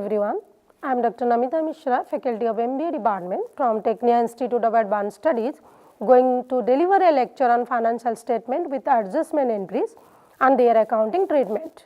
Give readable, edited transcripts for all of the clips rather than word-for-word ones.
everyone. I am Dr. Namita Mishra, faculty of MBA department from Tecnia Institute of Advanced Studies, going to deliver a lecture on financial statement with adjustment entries and their accounting treatment.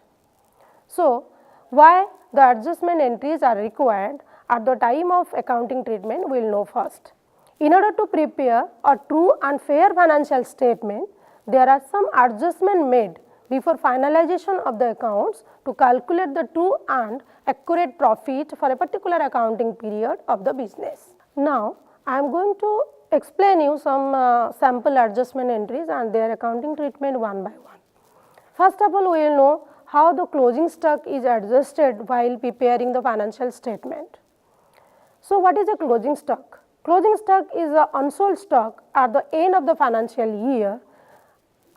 So, why the adjustment entries are required at the time of accounting treatment we will know first. In order to prepare a true and fair financial statement, there are some adjustments made before finalization of the accounts to calculate the true and accurate profit for a particular accounting period of the business. Now, I am going to explain you some sample adjustment entries and their accounting treatment one by one. First of all, we will know how the closing stock is adjusted while preparing the financial statement. So, what is a closing stock? Closing stock is the unsold stock at the end of the financial year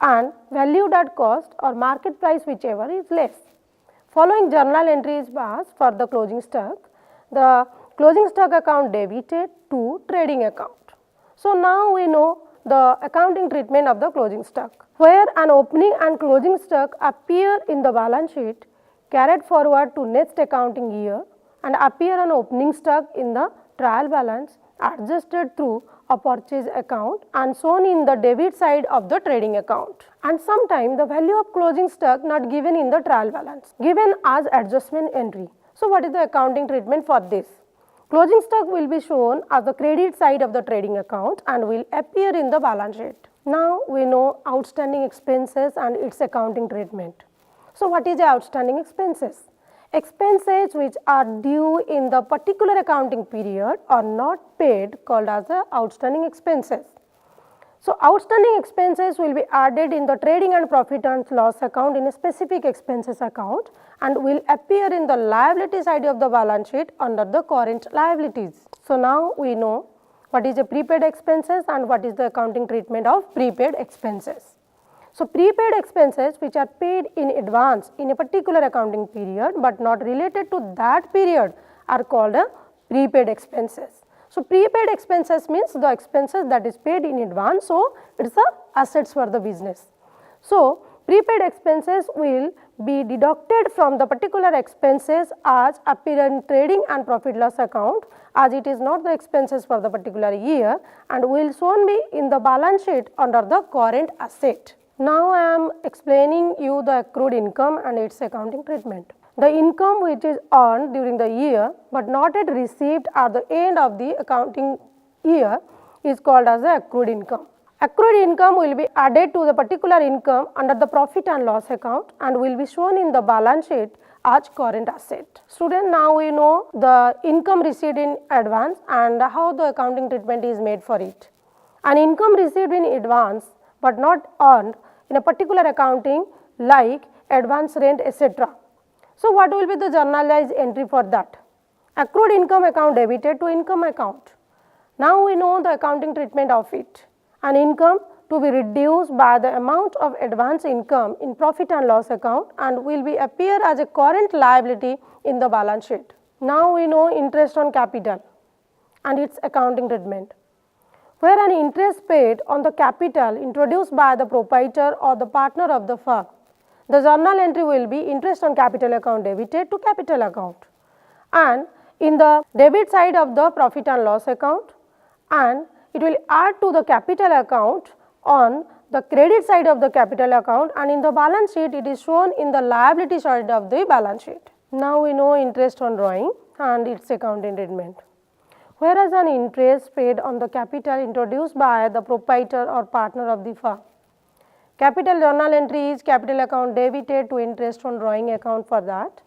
and valued at cost or market price, whichever is less. Following journal entry is passed for the closing stock. The closing stock account debited to trading account. So, now we know the accounting treatment of the closing stock, where an opening and closing stock appear in the balance sheet carried forward to next accounting year and appear on opening stock in the trial balance adjusted through a purchase account and shown in the debit side of the trading account, and sometimes the value of closing stock not given in the trial balance given as adjustment entry. So, what is the accounting treatment for this? Closing stock will be shown as the credit side of the trading account and will appear in the balance sheet. Now, we know outstanding expenses and its accounting treatment. So, what is the outstanding expenses? Expenses which are due in the particular accounting period are not paid, called as the outstanding expenses. So, outstanding expenses will be added in the trading and profit and loss account in a specific expenses account and will appear in the liability side of the balance sheet under the current liabilities. So, now we know what is the prepaid expenses and what is the accounting treatment of prepaid expenses. So, prepaid expenses which are paid in advance in a particular accounting period but not related to that period are called prepaid expenses. So, prepaid expenses means the expenses that is paid in advance, so it is the assets for the business. So, prepaid expenses will be deducted from the particular expenses as appear in trading and profit loss account, as it is not the expenses for the particular year and will soon be in the balance sheet under the current asset. Now, I am explaining you the accrued income and its accounting treatment. The income which is earned during the year but not yet received at the end of the accounting year is called as the accrued income. Accrued income will be added to the particular income under the profit and loss account and will be shown in the balance sheet as current asset. Student, now we know the income received in advance and how the accounting treatment is made for it. An income received in advance but not earned in a particular accounting like advance rent, etc. So, what will be the journalized entry for that? Accrued income account debited to income account. Now, we know the accounting treatment of it. An income to be reduced by the amount of advance income in profit and loss account and will be appear as a current liability in the balance sheet. Now, we know interest on capital and its accounting treatment, where an interest paid on the capital introduced by the proprietor or the partner of the firm. The journal entry will be interest on capital account debited to capital account and in the debit side of the profit and loss account, and it will add to the capital account on the credit side of the capital account, and in the balance sheet it is shown in the liability side of the balance sheet. Now, we know interest on drawing and its accounting treatment. Whereas an interest paid on the capital introduced by the proprietor or partner of the firm. Capital journal entry is capital account debited to interest on drawing account for that,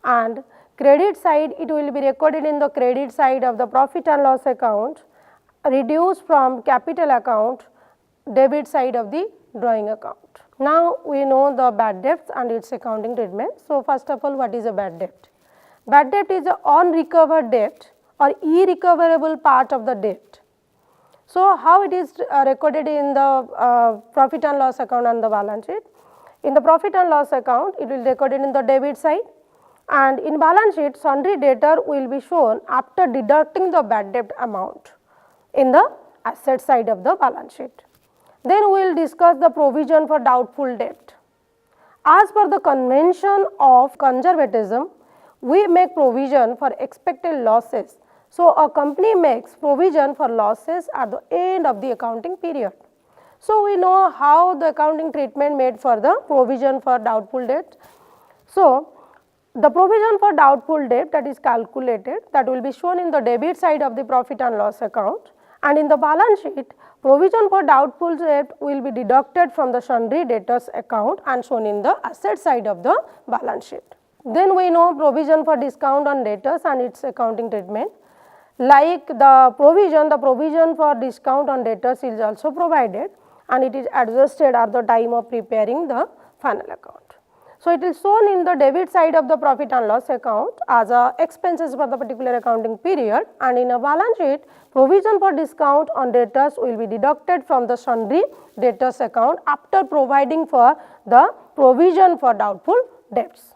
and credit side it will be recorded in the credit side of the profit and loss account reduced from capital account debit side of the drawing account. Now, we know the bad debts and its accounting treatment. So, first of all, what is a bad debt? Bad debt is an unrecovered debt or irrecoverable part of the debt. So, how it is recorded in the profit and loss account and the balance sheet? In the profit and loss account, it will be recorded in the debit side, and in balance sheet, sundry debtor will be shown after deducting the bad debt amount in the asset side of the balance sheet. Then we will discuss the provision for doubtful debt. As per the convention of conservatism, we make provision for expected losses. So, a company makes provision for losses at the end of the accounting period. So, we know how the accounting treatment made for the provision for doubtful debt. So, the provision for doubtful debt that is calculated, that will be shown in the debit side of the profit and loss account, and in the balance sheet provision for doubtful debt will be deducted from the sundry debtors account and shown in the asset side of the balance sheet. Then we know provision for discount on debtors and its accounting treatment. Like the provision for discount on debtors is also provided and it is adjusted at the time of preparing the final account. So, it is shown in the debit side of the profit and loss account as expenses for the particular accounting period, and in a balance sheet provision for discount on debtors will be deducted from the sundry debtors account after providing for the provision for doubtful debts.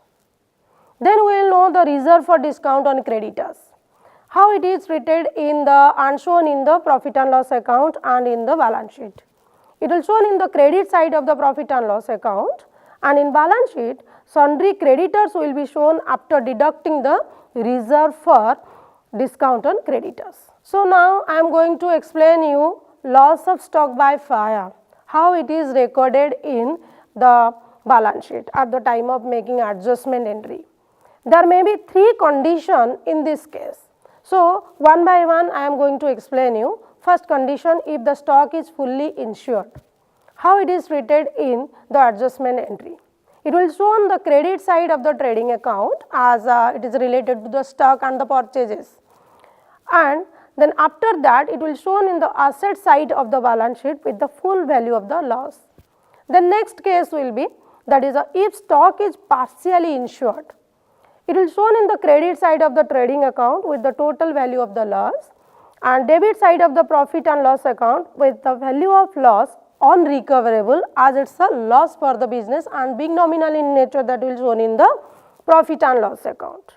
Then we will know the reserve for discount on creditors, how it is treated in the and shown in the profit and loss account and in the balance sheet. It will shown in the credit side of the profit and loss account, and in balance sheet sundry creditors will be shown after deducting the reserve for discount on creditors. So, now I am going to explain you loss of stock by fire, how it is recorded in the balance sheet at the time of making adjustment entry. There may be three conditions in this case. So, one by one I am going to explain you. First condition, if the stock is fully insured, how it is treated in the adjustment entry. It will show on the credit side of the trading account as it is related to the stock and the purchases, and then after that it will shown in the asset side of the balance sheet with the full value of the loss. The next case will be, that is if stock is partially insured, it will shown in the credit side of the trading account with the total value of the loss, and debit side of the profit and loss account with the value of loss unrecoverable as it is a loss for the business and being nominal in nature, that will shown in the profit and loss account,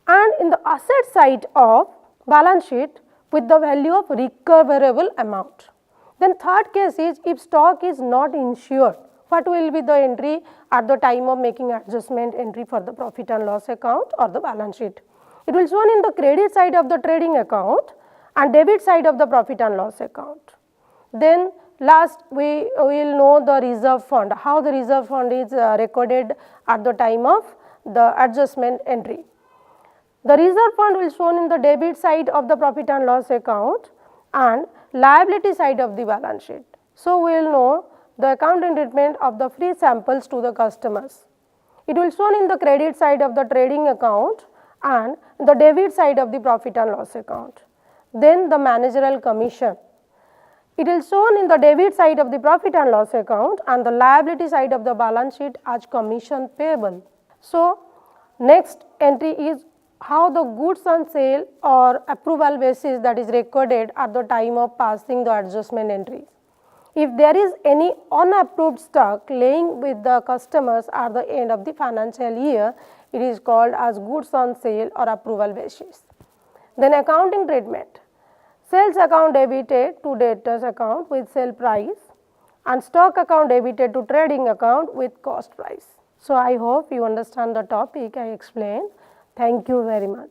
and in the asset side of balance sheet with the value of recoverable amount. Then third case is if stock is not insured, what will be the entry at the time of making adjustment entry for the profit and loss account or the balance sheet. It will shown in the credit side of the trading account and debit side of the profit and loss account. Then last we will know the reserve fund, how the reserve fund is recorded at the time of the adjustment entry. The reserve fund will shown in the debit side of the profit and loss account and liability side of the balance sheet. So, we will know the accounting treatment of the free samples to the customers. It will shown in the credit side of the trading account and the debit side of the profit and loss account. Then the managerial commission. It is shown in the debit side of the profit and loss account and the liability side of the balance sheet as commission payable. So, next entry is how the goods on sale or approval basis that is recorded at the time of passing the adjustment entries. If there is any unapproved stock laying with the customers at the end of the financial year, it is called as goods on sale or approval basis. Then accounting treatment. Sales account debited to debtors account with sale price and stock account debited to trading account with cost price. So, I hope you understand the topic I explained. Thank you very much.